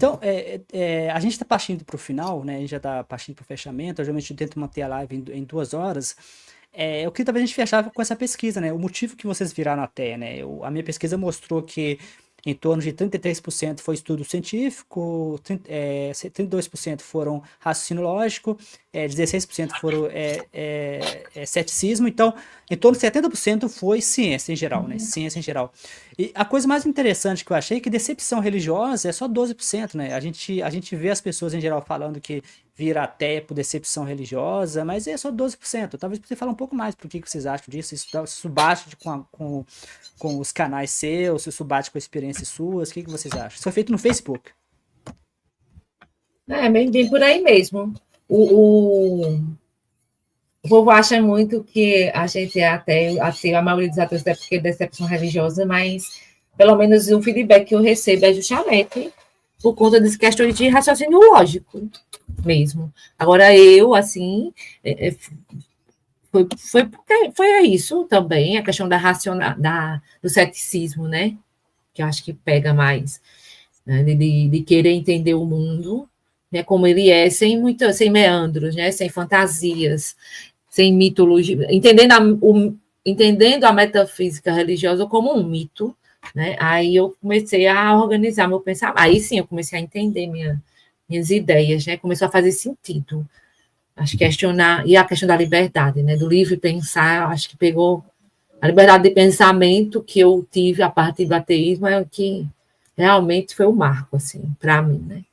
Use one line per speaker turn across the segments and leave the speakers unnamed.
Então, a gente está partindo para o final, né? A gente já está partindo para o fechamento. Eu geralmente tento manter a live em 2 horas. Eu queria talvez a gente fechar com essa pesquisa, né? O motivo que vocês viraram até, né? A minha pesquisa mostrou que em torno de 33% foi estudo científico, 32% foram raciocínio lógico, 16% foram ceticismo. Então, em torno de 70% foi ciência em geral, né? Ciência em geral. E a coisa mais interessante que eu achei é que decepção religiosa é só 12%, né? A gente vê as pessoas em geral falando que vira até por decepção religiosa, mas é só 12%. Talvez você fale um pouco mais por que vocês acham disso, isso bate com os canais seus, isso bate com experiências suas, o que vocês acham? Isso foi feito no Facebook.
Bem por aí mesmo. O povo acha muito que a gente é ateu, a maioria dos ateus é porque é decepção religiosa, mas pelo menos o feedback que eu recebo é justamente por conta das questões de raciocínio lógico mesmo. Agora, eu, assim, foi isso também, a questão do ceticismo, né? Que eu acho que pega mais, né? De querer entender o mundo, né? Como ele é, sem meandros, né? Sem fantasias, sem mitologia, entendendo a metafísica religiosa como um mito, né? Aí eu comecei a organizar meu pensamento. Aí sim, eu comecei a entender minhas ideias, né? Começou a fazer sentido. Acho que questionar, e a questão da liberdade, né? Do livre pensar, acho que pegou a liberdade de pensamento que eu tive a partir do ateísmo, é o que realmente foi o marco, assim, para mim, né?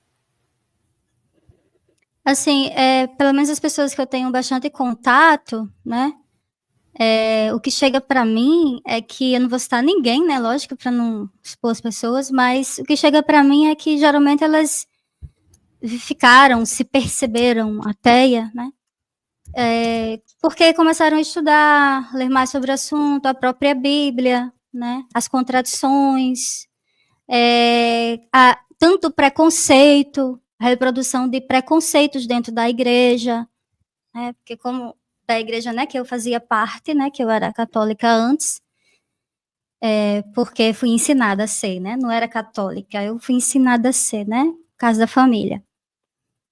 Assim, pelo menos as pessoas que eu tenho bastante contato, né? O que chega para mim é que eu não vou citar ninguém, né? Lógico, para não expor as pessoas, mas o que chega para mim é que geralmente elas se perceberam ateia, né? Porque começaram a estudar, ler mais sobre o assunto, a própria Bíblia, né? As contradições, tanto preconceito, a reprodução de preconceitos dentro da igreja, né? Porque como da igreja, né, que eu fazia parte, né, que eu era católica antes, porque fui ensinada a ser, né? Não era católica, eu fui ensinada a ser, né? Casa da família.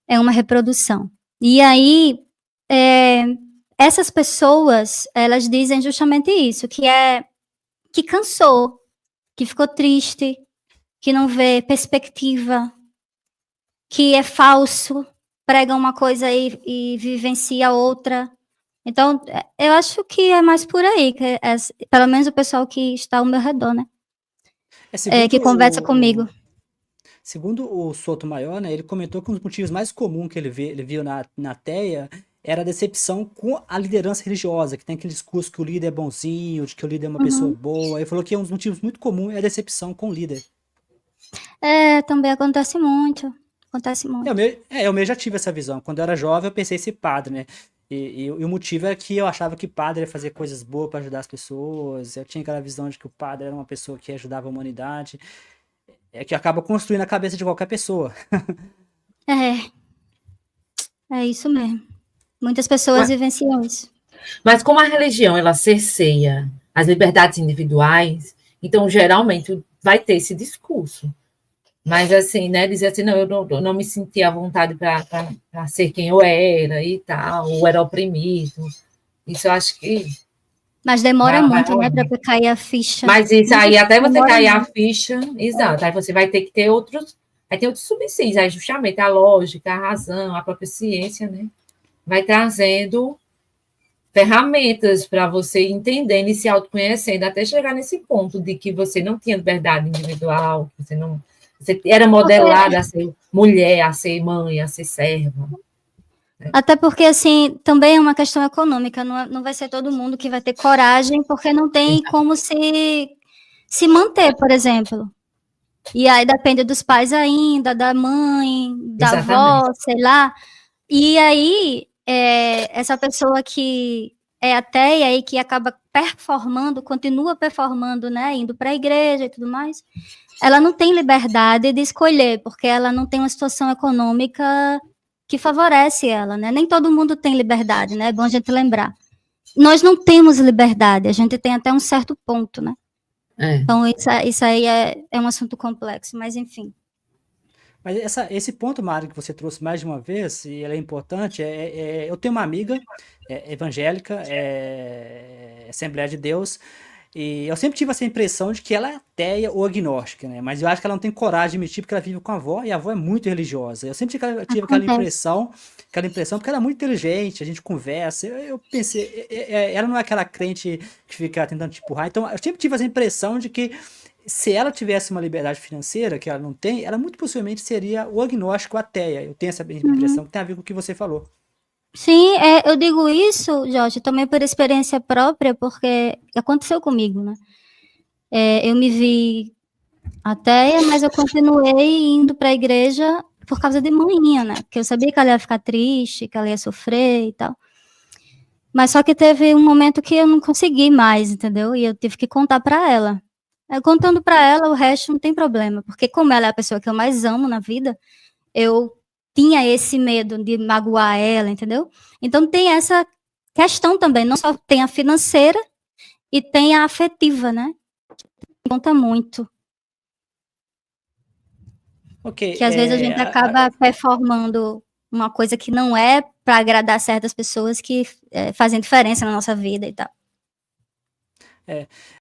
É uma reprodução. E aí, essas pessoas, elas dizem justamente isso, que cansou, que ficou triste, que não vê perspectiva, que é falso, prega uma coisa e vivencia outra. Então, eu acho que é mais por aí, pelo menos o pessoal que está ao meu redor, né? Que conversa comigo.
Segundo o Sotomayor, né, ele comentou que um dos motivos mais comuns que ele viu na TEA era a decepção com a liderança religiosa, que tem aquele discurso que o líder é bonzinho, de que o líder é uma pessoa boa. Ele falou que um dos motivos muito comuns é a decepção com o líder.
Também acontece muito. Acontece muito.
Eu mesmo já tive essa visão. Quando eu era jovem, eu pensei em ser padre, né? E o motivo é que eu achava que padre ia fazer coisas boas para ajudar as pessoas. Eu tinha aquela visão de que o padre era uma pessoa que ajudava a humanidade. Que acaba construindo a cabeça de qualquer pessoa.
É isso mesmo. Muitas pessoas vivenciam isso.
Mas como a religião, ela cerceia as liberdades individuais, então, geralmente, vai ter esse discurso. Mas, assim, né, dizer assim, não, eu não me sentia à vontade para ser quem eu era e tal, ou era oprimido. Isso eu acho que...
Mas demora muito, né, para cair a ficha.
Mas isso aí, até você cair a ficha, exato, aí você vai ter que ter outros subsídios, aí justamente a lógica, a razão, a própria ciência, né, vai trazendo ferramentas para você entendendo e se autoconhecendo, até chegar nesse ponto de que você não tinha liberdade individual, você era modelada a ser mulher, a ser mãe, a ser serva.
Até porque, assim, também é uma questão econômica, não vai ser todo mundo que vai ter coragem, porque não tem como se manter, por exemplo. E aí depende dos pais ainda, da mãe, da avó, sei lá. E aí, essa pessoa que é ateia e que acaba continua performando, né, indo para a igreja e tudo mais, ela não tem liberdade de escolher, porque ela não tem uma situação econômica que favorece ela, né? Nem todo mundo tem liberdade, né? É bom a gente lembrar. Nós não temos liberdade, a gente tem até um certo ponto, né? Então, isso aí é um assunto complexo, mas enfim.
Mas esse ponto, Mário, que você trouxe mais de uma vez, e ele é importante, eu tenho uma amiga evangélica, Assembleia de Deus, e eu sempre tive essa impressão de que ela é ateia ou agnóstica, né? Mas eu acho que ela não tem coragem de admitir porque ela vive com a avó, e a avó é muito religiosa. Eu sempre tive aquela
Acontece.
impressão, porque ela é muito inteligente, a gente conversa. Eu pensei, ela não é aquela crente que fica tentando te empurrar. Então, eu sempre tive essa impressão de que se ela tivesse uma liberdade financeira, que ela não tem, ela muito possivelmente seria o agnóstico ateia. Eu tenho essa
Uhum.
impressão que tem a ver com o que você falou.
Sim, eu digo isso, Jorge, também por experiência própria, porque aconteceu comigo, né? Eu me vi ateia, mas eu continuei indo para a igreja por causa de manhinha, né? Porque eu sabia que ela ia ficar triste, que ela ia sofrer e tal. Mas só que teve um momento que eu não consegui mais, entendeu? E eu tive que contar para ela. Contando para ela, o resto não tem problema, porque como ela é a pessoa que eu mais amo na vida, eu tinha esse medo de magoar ela, entendeu? Então tem essa questão também, não só tem a financeira e tem a afetiva, né? Conta muito.
Ok,
Que às vezes a gente acaba performando uma coisa que não é para agradar certas pessoas que fazem diferença na nossa vida e tal.